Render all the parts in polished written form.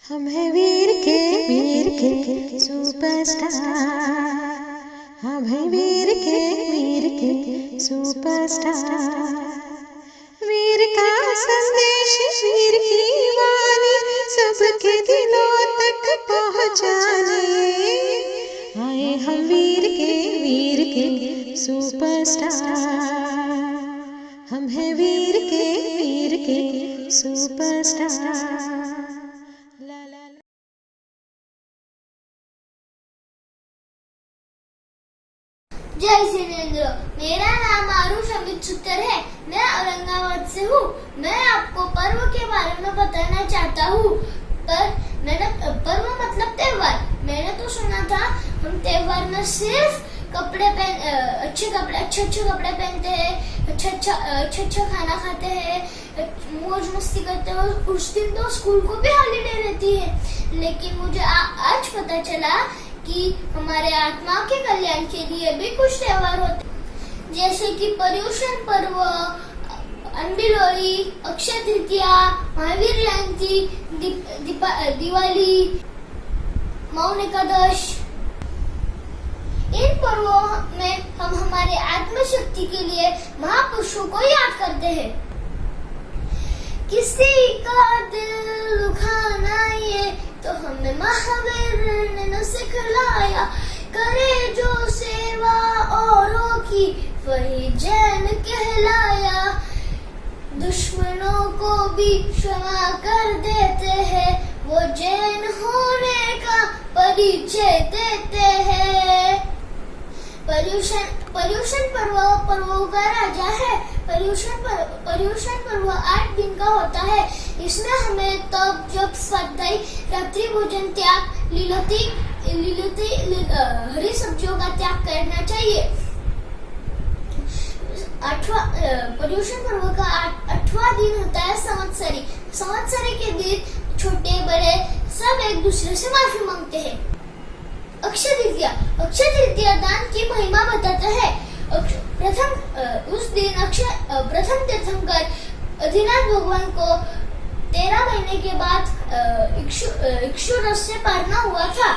हम हैं वीर के सुपरस्टार। हम हैं वीर के सुपरस्टार। वीर का संदेश, वीर की वाणी सबके दिलों तक पहुँचाने आए हम वीर के सुपरस्टार। हम हैं वीर के सुपरस्टार। जय जिनेंद्र। मेरा नाम आरुष अमित सुतर है। मैं औरंगाबाद से हूँ। मैं आपको पर्व के बारे में बताना चाहता हूँ। पर्व मतलब त्योहार। मैंने तो सुना था हम त्योहार में सिर्फ अच्छे कपड़े पहनते हैं, अच्छा खाना खाते हैं, मौज मस्ती करते हैं। उस दिन तो स्कूल को भी हॉलीडे रहती है। लेकिन मुझे आज पता चला कि हमारे आत्मा के कल्याण के लिए भी कुछ त्योहार होते हैं, जैसे कि पर्युषण पर्व, अंबिलोरी, अक्षय तृतीया, महावीर जयंती, दिवाली, मौन एकादश। इन पर्वों में हम हमारे आत्मशक्ति के लिए महापुरुषों को याद करते हैं। किसी का दिल दुखाना ये तो हमें महावीर ने न सिखलाया। करे जो सेवा औरों की वही जैन कहलाया। दुश्मनों को भी क्षमा कर देते हैं, वो जैन होने का परिचय देते हैं। पर्युषण पर्वों का राजा है। पर्युषण पर्व 8 दिन का होता है। इसमें हमें तब जब स्वाध्याय, रात्रि भोजन त्याग, हरी सब्जियों का त्याग करना चाहिए। पर्युषण पर्व का 8वां दिन होता है संवत्सरी। संवत्सरी के दिन छोटे बड़े सब एक दूसरे से माफी मांगते हैं। अक्षय तृतीया दान की महिमा बताता है। उस दिन प्रथम तीर्थंकर आदिनाथ भगवान को 13 महीने के बाद इक्षु रस से पारना हुआ था।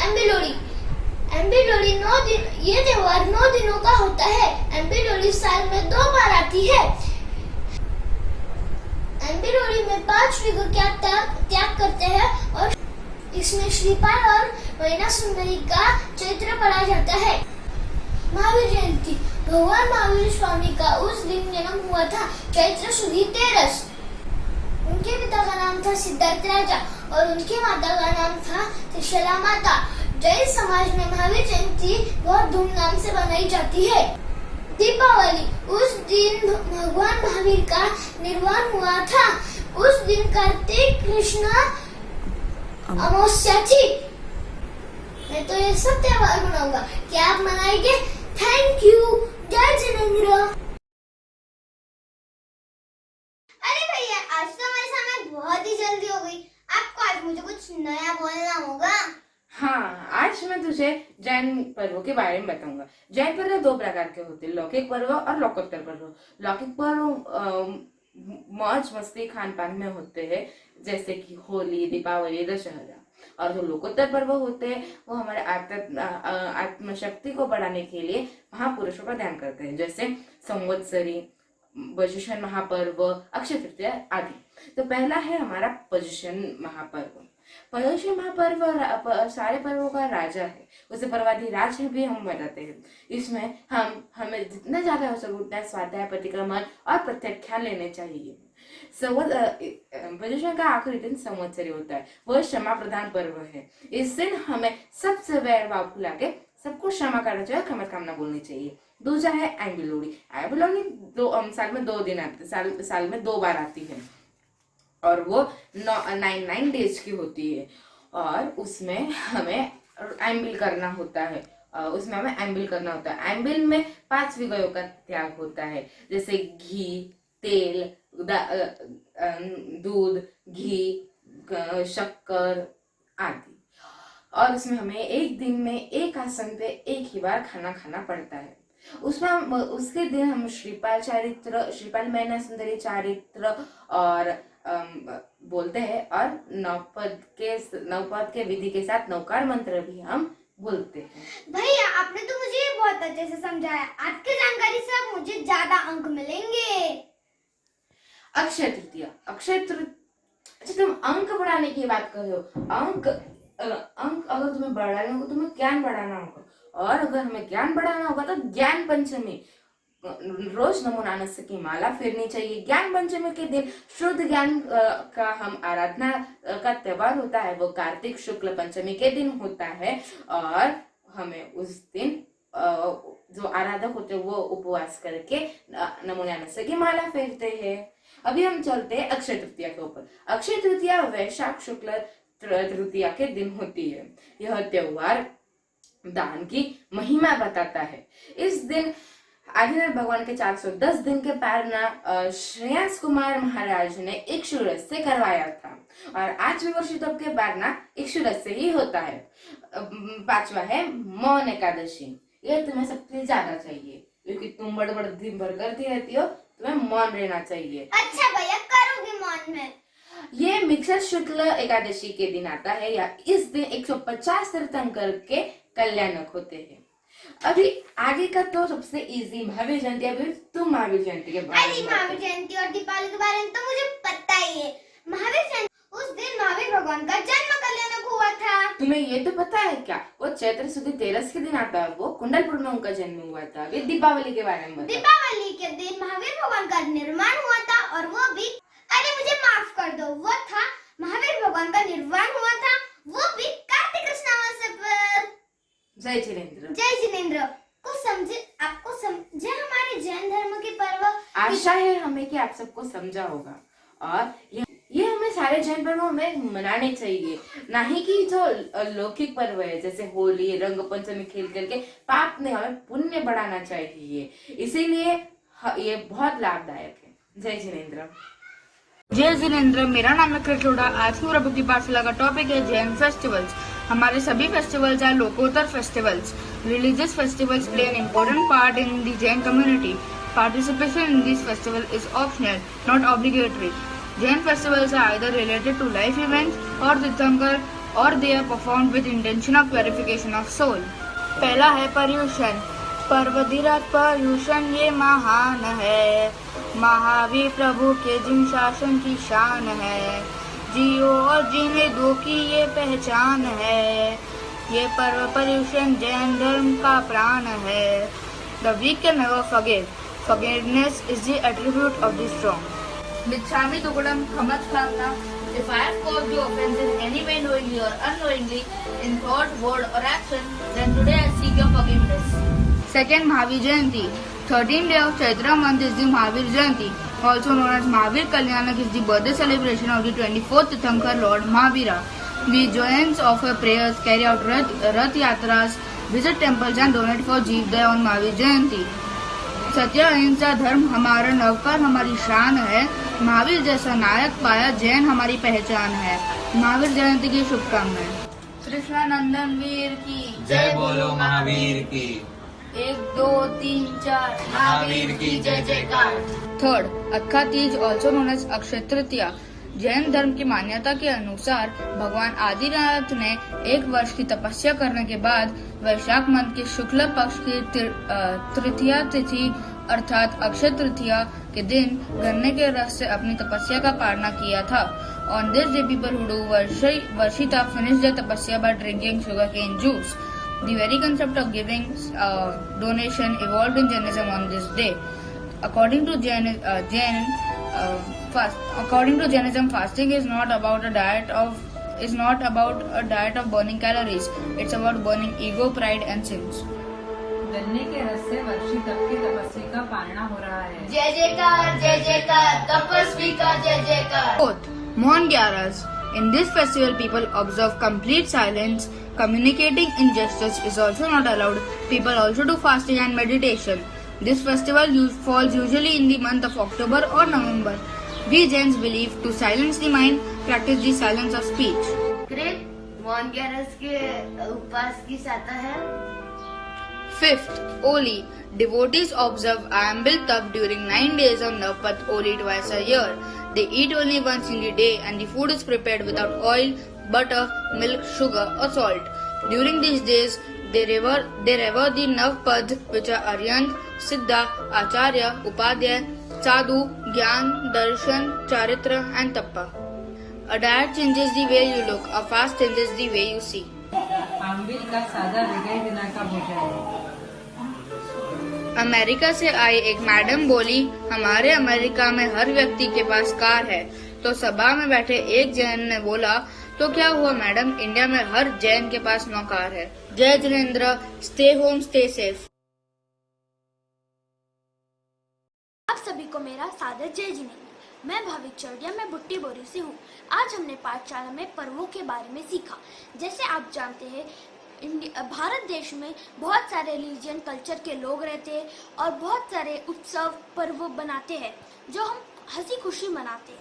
एम्बिलोरी 9 दिन, ये त्योहार 9 दिनों का होता है। एम्बिलोरी साल में 2 बार आती है। एम्बिलोरी में 5 विघ का त्याग करते हैं और इसमें श्रीपाल और मैना सुंदरी का चरित्र पढ़ा जाता है। महावीर जयंती भगवान महावीर स्वामी का उस दिन जन्म हुआ था, चैत्र शुदी 13। उनके पिता का नाम था सिद्धार्थ राजा और उनकी माता का नाम था त्रिशला माता। जैन समाज में महावीर जयंती बहुत धूमधाम से मनाई जाती है। दीपावली, उस दिन भगवान महावीर का निर्वाण हुआ था। उस दिन कार्तिक कृष्ण अमावस्या थी। मैं तो ये सब त्योहार मनाऊंगा। क्या आप मनाएंगे? Thank you. जय जिनेंद्र। अरे भैया, आज तो हमारे सामने बहुत ही जल्दी हो गई। आपको आज मुझे कुछ नया बोलना होगा। हाँ, आज मैं तुझे जैन पर्व के बारे में बताऊंगा। जैन पर्व 2 प्रकार के होते हैं, लौकिक पर्व और लोकोत्तर पर्व। लौकिक पर्व मौज मस्ती खान पान में होते हैं, जैसे कि होली, दीपावली, दशहरा। और जो लोकोत्तर पर्व होते हैं वो हमारे आत्मशक्ति को बढ़ाने के लिए महापुरुषों का ध्यान करते हैं, जैसे संवत्सरी, पर्युषण महापर्व, अक्षय तृतीया आदि। तो पहला है हमारा पर्युषण महापर्व। पर्युषण महापर्व सारे पर्वों का राजा है, उसे पर्वाधिराज भी हम बताते हैं। इसमें हमें जितना ज्यादा हो सके उतना स्वाध्याय, प्रतिक्रमण और प्रत्याख्यान लेने चाहिए। पर्युषण का आखिरी दिन संवत्सरी होता है, वह क्षमा प्रदान पर्व है। इस दिन हमें सबसे वैर भाव भुला के सबको क्षमा करना चाहिए, क्षमा कामना बोलनी चाहिए। दूसरा है एम्बिलोरी। साल में 2 दिन आते, साल में 2 बार आती है और वो 9 डेज की होती है। और उसमें हमें एम्बिल करना होता है। एम्बिल में 5 विषयों का त्याग होता है, जैसे घी, तेल, दूध, घी, शक्कर आदि। और उसमें हमें एक दिन में एक आसन पे एक ही बार खाना खाना पड़ता है। उसके दिन हम श्रीपाल मैना सुंदरी चारित्र और बोलते हैं और नवपद के विधि के साथ नवकार मंत्र भी हम बोलते हैं। भैया आपने तो मुझे ये बहुत अच्छे से समझाया। आपकी जानकारी से अब मुझे ज्यादा अंक मिलेंगे। अक्षय तृतीया। अच्छा, तुम अंक बढ़ाने की बात कर रहे हो। अंक अगर तुम्हें बढ़ाना होगा, तुम्हें ज्ञान बढ़ाना होगा, और अगर हमें ज्ञान बढ़ाना होगा तो ज्ञान पंचमी, रोज नमो नानस्य की माला फेरनी चाहिए। ज्ञान पंचमी के दिन शुद्ध ज्ञान का हम आराधना का त्योहार होता है, वो कार्तिक शुक्ल पंचमी के दिन होता है, और हमें उस दिन जो आराधक होते हैं वो उपवास करके नमो नानस्य की माला फेरते हैं। अभी हम चलते हैं अक्षय तृतीया के ऊपर। अक्षय तृतीया वैशाख शुक्ल तृतीया के दिन होती है। यह त्योहार दान की महिमा बताता है। इस दिन आदिनाथ भगवान के 410 दिन के पारना श्रेयांस कुमार महाराज ने इक्षुरस से करवाया था, और 8वें वर्ष तब के पारना इक्षुरस से ही होता है। 5वां है मौन एकादशी। ये तुम्हें सबसे ज्यादा चाहिए, क्योंकि तुम बड़ दिन भर करती रहती हो, तुम्हें मौन रहना चाहिए। अच्छा भैया, करूंगी मौन में। ये मिक्सर शुक्ल एकादशी के दिन आता है, या इस दिन 150 तीर्थंकर के कल्याणक होते हैं। अभी आगे का तो सबसे इजी महावीर जयंती। अभी तुम महावीर जयंती के बारे में। महावीर जयंती और दीपावली के बारे में तो मुझे पता ही है। महावीर जयंती, उस दिन महावीर भगवान का जन्म कल्याणक हुआ था। तुम्हें ये तो पता है क्या, वो चैत्र शुद्ध 13 के दिन आता है, वो कुंडलपुर में उनका जन्म हुआ था। अभी दीपावली के बारे में। दीपावली के दिन महावीर भगवान का निर्माण हुआ था, और वो भी, अरे मुझे माफ कर दो, वो था महावीर भगवान का निर्वाण हुआ था, वो भी कार्तिक कृष्ण अमावस्या पर। जय जिनेंद्र। जय जिनेंद्र। आपको समझे हमारे जैन धर्म के पर्व। आशा है हमें कि आप सबको समझा होगा, और ये हमें सारे जैन पर्वों में मनाने चाहिए, ना ही कि जो लौकिक पर्व है जैसे होली, रंग पंचमी खेल करके पाप ने, हमें पुण्य बढ़ाना चाहिए। इसीलिए ये बहुत लाभदायक है। जय जिनेंद्र। जय जिनेंद्र। मेरा नाम है कृष्णोड़ा। आज की प्रभु की पाठशाला का टॉपिक है जैन फेस्टिवल्स। हमारे सभी फेस्टिवल्स आर लोकोत्तर festivals. Religious festivals play an important part in the Jain community. Participation in this festival is optional, not obligatory. Jain festivals are either related to life events or Tirthankar, or they are performed with intention of purification of soul. पहला है पर्युषण। पर्वदिरात पर्युषण ये महान है, महावीर प्रभु के जिन शासन की शान है, जियो और जीने दो की ये पहचान है। ये पर्व पर्युषण जैन धर्म का प्राण है। The weak can never forgive. Forgiveness is the attribute of the strong. Michhami Dukadam Khamatkhana. If I have caused you offense in any way, knowingly or unknowingly, in thought, word or action, then today I seek your forgiveness. Second, Mahavir Jayanti. 13th day of Chaitra month is the Mahavir Jayanti. Also known as Mahavir Kalyanak, is the birthday celebration of the 24th Tirthankar Lord Mahavira. We Jains offer prayers, carry out Rath Yatras, visit temples and donate for Jeevday on Mahavir Jayanti. सत्य अहिंसा धर्म हमारा नवकार हमारी शान है। महावीर जैसा नायक पाया जैन हमारी पहचान है। महावीर जयंती की शुभकामनाएं। कृष्णानंदन वीर की जय बोलो महावीर की। 1 2 3 4 महावीर की जय जयकार। Third, Akha Teej also known as Akshaya Tritiya. Jain धर्म की मान्यता के अनुसार भगवान आदिनाथ ने 1 वर्ष की तपस्या करने के बाद वैशाख मास के शुक्ल पक्ष की तृतीया तिथि अर्थात अक्षय तृतीया के दिन गन्ने के रस से अपनी तपस्या का पालना किया था। On this day, people who do Varshita finish their tapasya by drinking sugarcane juice. The very concept of giving donation evolved in Jainism on this day. According to Jainism, fasting is not about a diet of burning calories. It's about burning ego, pride, and sins. गन्ने के रस से वर्षी तप की तपस्या का पालना हो रहा है। जय जयकार तपस्वी का जय जयकार। Fourth, Mohan Gyaras. In this festival, people observe complete silence. Communicating injustice is also not allowed. People also do fasting and meditation. This festival falls usually in the month of October or November. We Jains believe to silence the mind, practice the silence of speech. Great. Mohan Gyaras के उपवास की साता है। Fifth, Oli. Devotees observe Ayambil Tap during 9 days of Navpat Oli twice a year. They eat only once in a day and the food is prepared without oil, butter, milk, sugar or salt. During these days, they revere the Navpad, which are Aryant, Siddha, Acharya, Upadhyay, Sadhu, Gyan, Darshan, Charitra and Tappa. A diet changes the way you look, a fast changes the way you see. आंबील का सादा विजय दिना का भोजन है। America से आई एक madam बोली, हमारे अमेरिका में हर व्यक्ति के पास कार है। तो सभा में बैठे एक जैन ने बोला, तो क्या हुआ मैडम, इंडिया में हर जैन के पास 9 कार है। जय Jinendra, stay home stay safe. आप सभी को मेरा सादर जय जिनेंद्र। मैं भाविक चौड़िया, मैं बुट्टी बोरी से हूँ। आज हमने पाठशाला में पर्वों के बारे में सीखा। जैसे आप जानते हैं, भारत देश में बहुत सारे रिलीजन कल्चर के लोग रहते हैं और बहुत सारे उत्सव पर्व बनाते हैं जो हम हंसी खुशी मनाते हैं।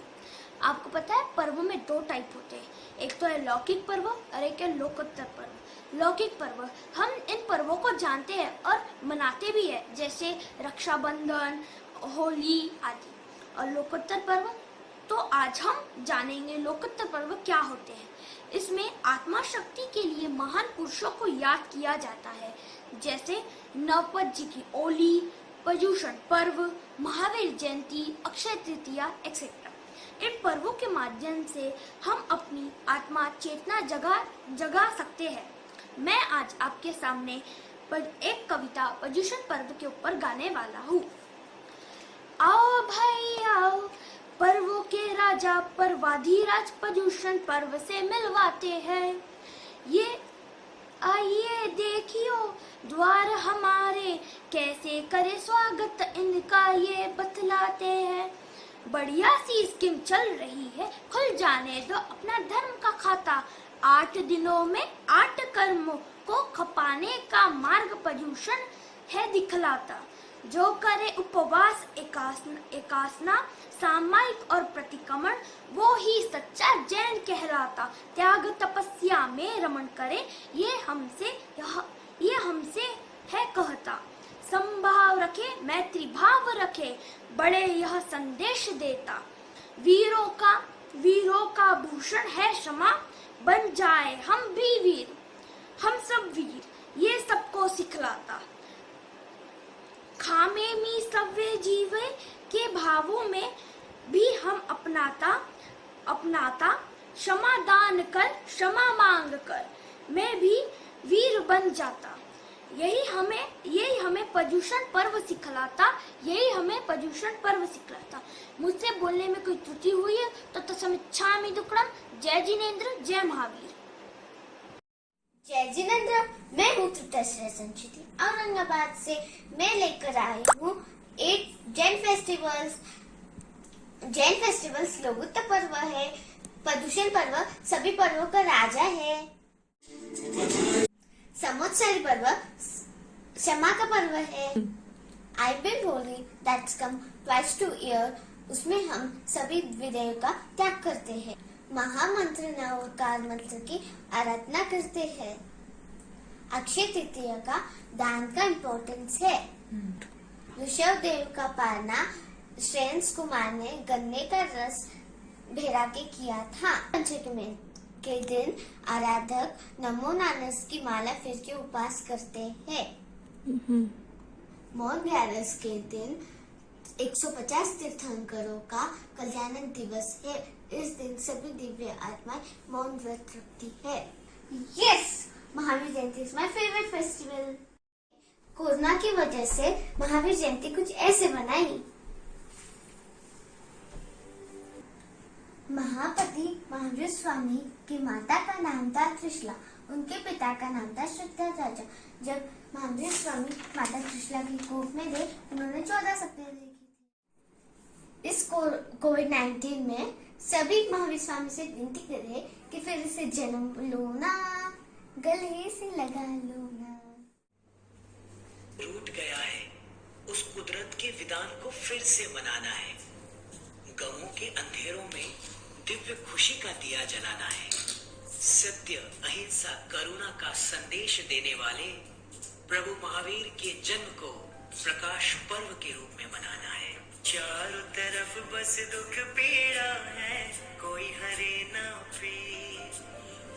आपको पता है, पर्व में 2 टाइप होते हैं, एक तो है लौकिक पर्व और एक है लोकोत्तर पर्व। लौकिक पर्व, हम इन पर्वों को जानते हैं और मनाते भी है, जैसे रक्षाबंधन, होली आदि। और लोकोत्तर पर्व, तो आज हम जानेंगे लोकोत्तर पर्व क्या होते हैं। इसमें आत्मा शक्ति के लिए महान पुरुषों को याद किया जाता है, जैसे नवपद जी की ओली, पर्युषण पर्व, महावीर जयंती, अक्षय तृतीया एक्सेट्रा। इन पर्वों के माध्यम से हम अपनी आत्मा चेतना जगा सकते हैं। मैं आज आपके सामने एक कविता पर्युषण पर्व के ऊपर गाने वाला हूँ। आओ भाई आओ, पर्वों के राजा पर्वाधिराज पर्युषण पर्व से मिलवाते हैं। ये आइए देखियो द्वार हमारे, कैसे करे स्वागत इनका ये बतलाते हैं। बढ़िया सी स्कीम चल रही है, खुल जाने दो अपना धर्म का खाता। 8 दिनों में 8 कर्मों को खपाने का मार्ग पर्युषण है दिखलाता। जो करे उपवास, एकासना, सामायिक और प्रतिक्रमण, वो ही सच्चा जैन कहलाता। त्याग तपस्या में रमण करे, ये हमसे है कहता। संभाव रखे, मैत्री भाव रखे, बड़े यह संदेश देता। वीरों का भूषण है क्षमा, बन जाए हम भी वीर, हम सब वीर, ये सबको सिखलाता। खामे मी सव्य जीवे के भावों में भी हम अपनाता क्षमा दान कर, क्षमा मांग कर, मैं भी वीर बन जाता। यही हमें पर्युषण पर्व सिखलाता। मुझसे बोलने में कोई त्रुटि हुई है तो तस्मिच्छामि दुक्कडम। जय जिनेंद्र, जय महावीर। जय जिनेंद्र, मैं हूँ तृप्तश्री संचिति औरंगाबाद से। मैं लेकर आई हूँ 8 जैन फेस्टिवल्स लोकोत्तर पर्व है। पर्युषण पर्व सभी पर्वों का राजा है। संवत्सरी पर्व क्षमा का पर्व है। आई बिन Oli that's come twice to year, उसमें हम सभी विधेयों का त्याग करते हैं। महामंत्र नवकार मंत्र की आराधना करते हैं। अक्षय तृतीया का दान का इम्पोर्टेंस है। ऋषभ देव का पालना श्रेयस कुमार ने गन्ने का रस भेरा के किया था। पंचमी के दिन आराधक नमो नानस की माला फिर के उपवास करते हैं। मौन ग्यारस के दिन 150 तीर्थंकरों का कल्याण दिवस है। इस दिन सभी दिव्य आत्माएं मौन व्रत रखती है। Yes, Mahavir Jayanti is my favourite festival. Corona की वजह से महावीर जयंती कुछ ऐसे मनाई। महापति महावीर स्वामी की माता का नाम था त्रिशला, उनके पिता का नाम था श्रद्धाचार्य। जब महावीर स्वामी माता त्रिशला की कोख में थे, उन्होंने 14 सपने देखे थे। इस कोविड-19 में सभी महावीर स्वामी से विनती करे कि फिर से जन्म लो ना, गले से लगा लो ना। टूट गया है, उस कुदरत के विधान को फिर से मनाना है। गमों के अंधेरों में दिव्य खुशी का दिया जलाना है। सत्य, अहिंसा, करुणा का संदेश देने वाले प्रभु महावीर के जन्म को प्रकाश पर्व के रूप में मनाना है। चारों तरफ बस दुख पीड़ा है, कोई हरे ना पीर,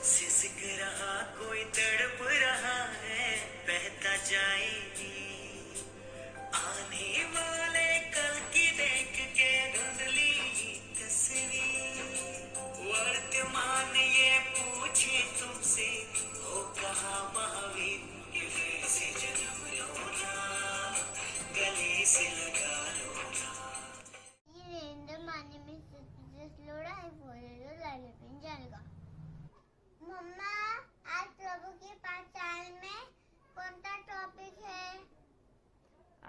सिसक रहा कोई तड़प रहा है, बहता जाएगी आने वाले कल की देख के धुंधली तस्वीर। वर्तमान ये पूछे तुमसे, हो कहा महावीर, कि फिर से जन्म लो ना, गले से लगा लो ना। ये रैंडम आने में slow down for you लाने पे जाएगा। मम्मा, आज प्रभु की पाठशाला में कौन सा टॉपिक है?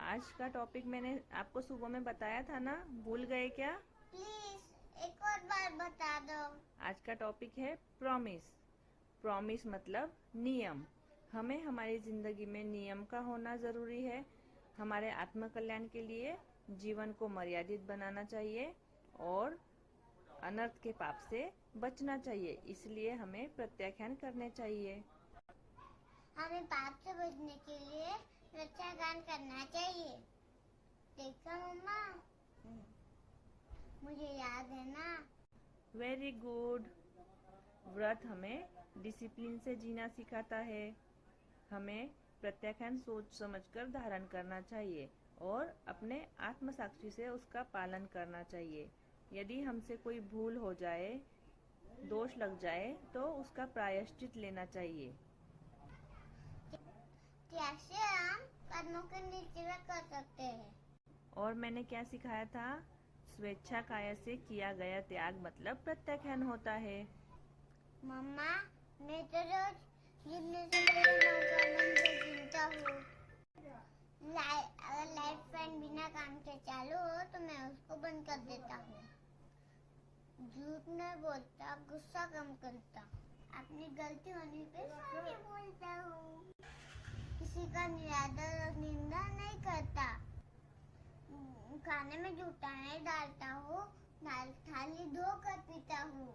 आज का टॉपिक मैंने आपको सुबह में बताया था ना, भूल गए क्या? प्लीज एक और बार बता दो। आज का टॉपिक है प्रॉमिस। प्रॉमिस मतलब नियम। हमें हमारी जिंदगी में नियम का होना जरूरी है। हमारे आत्म कल्याण के लिए जीवन को मर्यादित बनाना चाहिए और अनर्थ के पाप से बचना चाहिए। इसलिए हमें प्रत्याख्यान करने चाहिए। हमें पाप से बचने के लिए रक्षा गान करना चाहिए। देखा मम्मा, मुझे याद है ना। Very good. व्रत हमें डिसिप्लिन से जीना सिखाता है। हमें प्रत्याख्यान सोच समझकर धारण करना चाहिए और अपने आत्म साक्षी से उसका पालन करना चाहिए। यदि हमसे कोई भूल हो जाए, दोष लग जाए, तो उसका प्रायश्चित लेना चाहिए। कैसे हम कदमों के नीचे कर सकते हैं? और मैंने क्या सिखाया था? स्वेच्छा काय से किया गया त्याग मतलब प्रत्याख्यान होता है। मम्मा, मैं तो रोज गिनने से मेरे मन से गिनता हूँ। अगर लाइट फैन बिना काम के चालू हो तो मैं उसको बंद कर देता हूँ। झूठ नहीं बोलता, गुस्सा कम करता, अपनी गलती होने पे सॉरी बोलता हूँ, किसी का निरादर और निंदा नहीं करता, खाने में जूठा नहीं डालता हूँ, थाली धोकर पीता हूँ,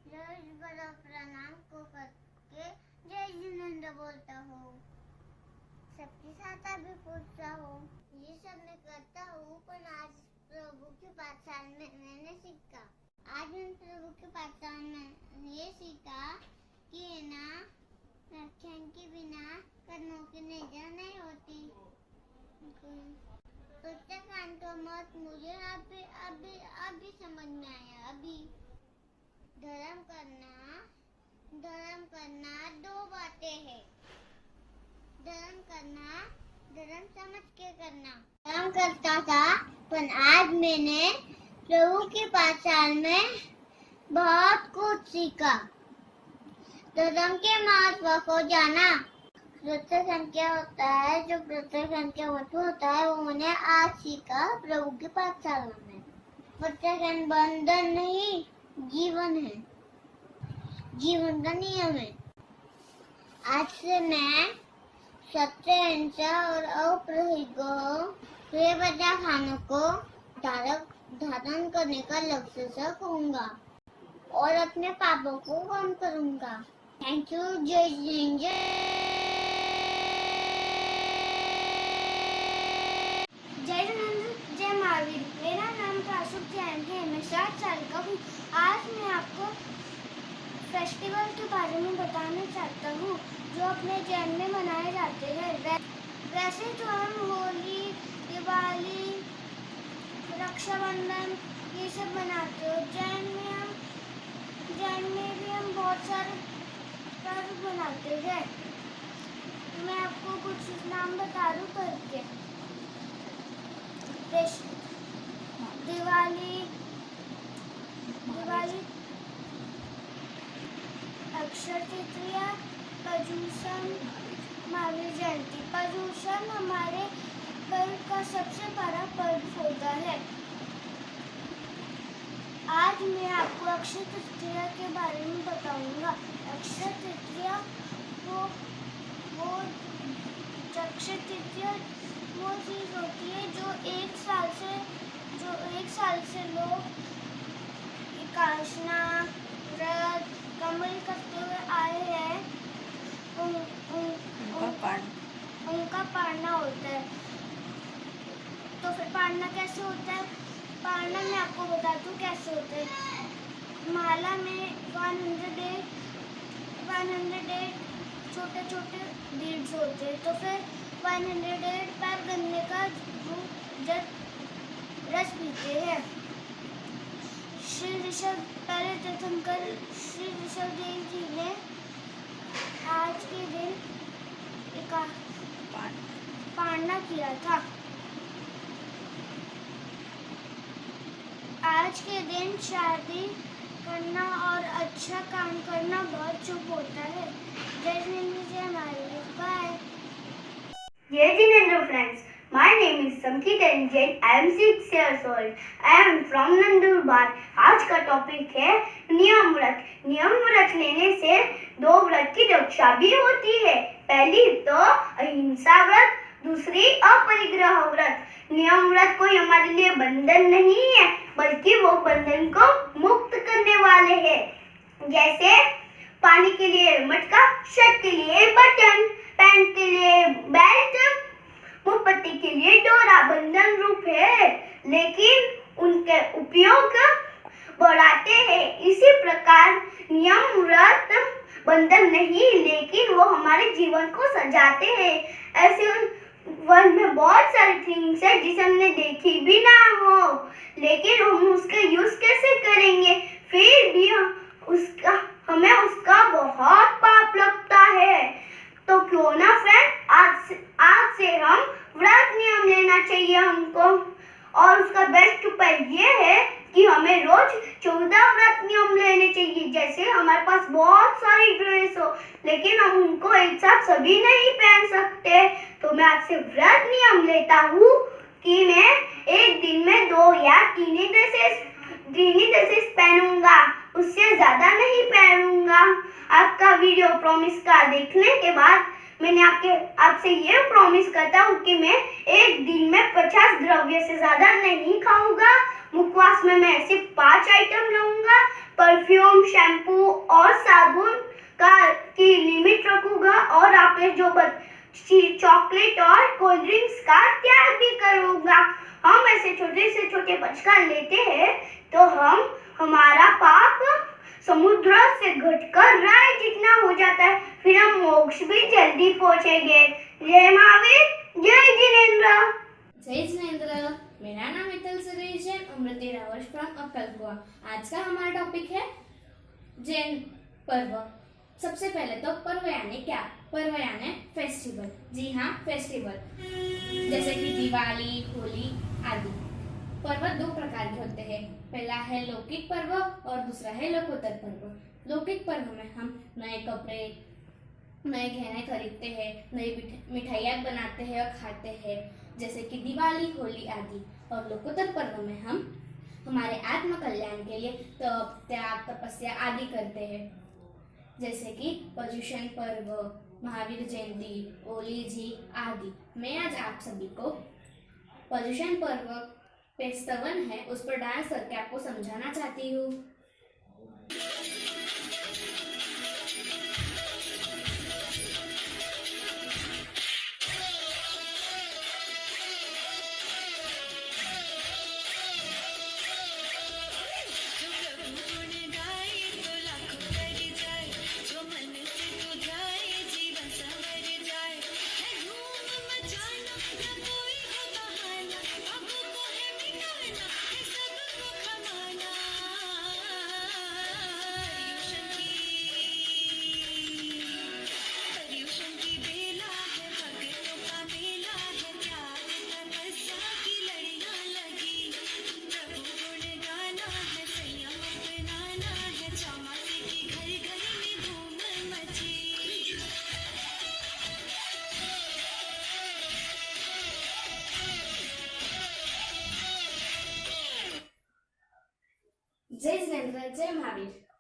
रोज बड़ा प्रणाम को करके जय जिनेंद्र बोलता हूँ, सबके साथ भी पूछता हूँ। ये सब मैं करता हूँ, पर आज प्रभु की पाठशाला में मैंने सीखा। आज मैं प्रभु की पाठशाला में ये सीखा कि ना रक्षण के बिना कर्मों की निजा नहीं होती। प्रत्याख्यान का मत मुझे अभी समझ में आया। अभी धर्म करना दो बातें हैं। धर्म समझ के करना। धर्म करता था, पर आज मैंने प्रभु की पाठशाला में बहुत कुछ सीखा। धर्म के महत्व को जाना। प्रत्याख्यान क्या होता है? जो प्रत्याख्यान क्या महत्व होता है वो मैंने आज सीखा प्रभु की पाठशाला में। प्रत्याख्यान बंधन नहीं, जीवन है, जीवन का नियम है। आज से मैं सत्य, हिंसा और अप्रहित खानों को धारण करने का लक्ष्य से कहूँगा और अपने पापों को कम करूँगा। Thank you. जय जिनेंद्र। जय जिनेंद्र, जय महावीर। मेरा नाम कासुक जैन है, मैं 7 साल का हूँ। आज मैं आपको फेस्टिवल के बारे में बताना चाहता हूँ जो अपने जैन में मनाए जाते हैं। वैसे तो हम होली, दिवाली, रक्षाबंधन ये सब मनाते हो। जैन में भी हम बहुत सारे पर्व मनाते हैं। मैं आपको कुछ नाम बता दूँ करके। दिवाली, अक्षय तृतीया, पर्युषण, महावीर जयंती। पर्युषण हमारे पर्व का सबसे बड़ा पर्व होता है। आज मैं आपको अक्षय तृतीया के बारे में बताऊंगा। अक्षय तृतीया अक्षय तृतीया वो चीज़ होती है जो एक साल से लोग एकादशना, व्रत, कमल करते हुए आए हैं, उनका पालना होता है। तो फिर पालना कैसे होता है? पालना मैं आपको बताती हूँ कैसे होता है। माला में 108 छोटे छोटे बीड्स होते हैं, तो फिर 108 बार गन्ने का रस पीते हैं। श्री ऋषभ पहले तीर्थंकर श्री ऋषभ देव जी ने आज के दिन पालना किया था। आज के दिन शादी करना और अच्छा काम करना बहुत शुभ होता है। जय जिनेंद्र, जय Mahavir. Bye. Dear Jinendra friends, my name is Samkit Jain. I am 6 years old. I am from Nandurbar. आज का टॉपिक है नियम व्रत। नियम व्रत लेने से 2 व्रत की रक्षा भी होती है। पहली तो अहिंसा व्रत, दूसरी अपरिग्रह व्रत। नियम व्रत कोई हमारे लिए बंधन नहीं है, बल्कि वो बंधन को मुक्त करने वाले हैं। जैसे पानी के लिए मटका, शर्ट के लिए बटन, पैंट के लिए बेल्ट, मोमबत्ती के लिए डोरा बंधन रूप है, लेकिन उनके उपयोग बढ़ाते हैं। इसी प्रकार नियम व्रत बंधन नहीं, लेकिन वो हमारे जीवन को सजाते हैं। ऐसे वर्ल्ड में बहुत सारी थिंग्स है जिसे हमने देखी भी ना हो, लेकिन हम उसका यूज कैसे करेंगे? फिर भी हमें उसका बहुत पाप लगता है। तो क्यों ना फ्रेंड, आज से हम व्रत नियम लेना चाहिए हमको। और उसका बेस्ट उपाय ये है कि हमें रोज 14 व्रत नियम लेने चाहिए। जैसे हमारे पास बहुत सारी ड्रेस हो, लेकिन हम उनको एक साथ सभी नहीं पहन सकते, तो मैं आज से व्रत नियम लेता हूँ कि मैं एक दिन में 2 या 3 ही ड्रेसेस पहनूंगा, उससे ज्यादा नहीं पहनूंगा। आपका वीडियो प्रॉमिस का देखने के बाद मैंने आपसे ये प्रॉमिस करता हूँ कि मैं एक दिन में 50 द्रव्य से ज्यादा नहीं खाऊंगा। मुखवास में मैं सिर्फ 5 आइटम लूंगा। परफ्यूम, शैम्पू और साबुन की लिमिट रखूंगा, और आपने जो चॉकलेट और कोल्ड ड्रिंक्स का त्याग भी करूंगा। हम ऐसे छोटे से छोटे बचकान लेते हैं तो हमारा पाप समुद्र से घटकर राय जितना हो जाता है, फिर हम मोक्ष भी जल्दी पहुंचेंगे। जय महावीर, जय जिनेंद्र। जय जिनेंद्र, मेरा नाम मित्तल सुरेश है, उम्र 13 वर्ष, फ्रॉम अक्कलकुआ। आज का हमारा टॉपिक है जैन पर्व। सबसे पहले तो पर्व यानी क्या? पर्व यानी फेस्टिवल। जी हाँ, फेस्टिवल जैसे कि दिवाली, होली आदि। पर्व 2 प्रकार के होते हैं। पहला है लौकिक पर्व और दूसरा है लोकोत्तर पर्व। लौकिक पर्व में हम नए कपड़े, नए गहने खरीदते हैं, नई मिठाइयाँ बनाते हैं और खाते हैं, जैसे कि दिवाली, होली आदि। और लोकोत्तर पर्व में हम हमारे आत्म कल्याण के लिए तप, त्याग, तपस्या आदि करते हैं, जैसे कि पर्युषण पर्व, महावीर जयंती, होली जी आदि। मैं आज आप सभी को पर्युषण पर्व पे स्तवन है, उस पर डांस करके आपको समझाना चाहती हूँ। जय जिनेंद्र, जय महावीर।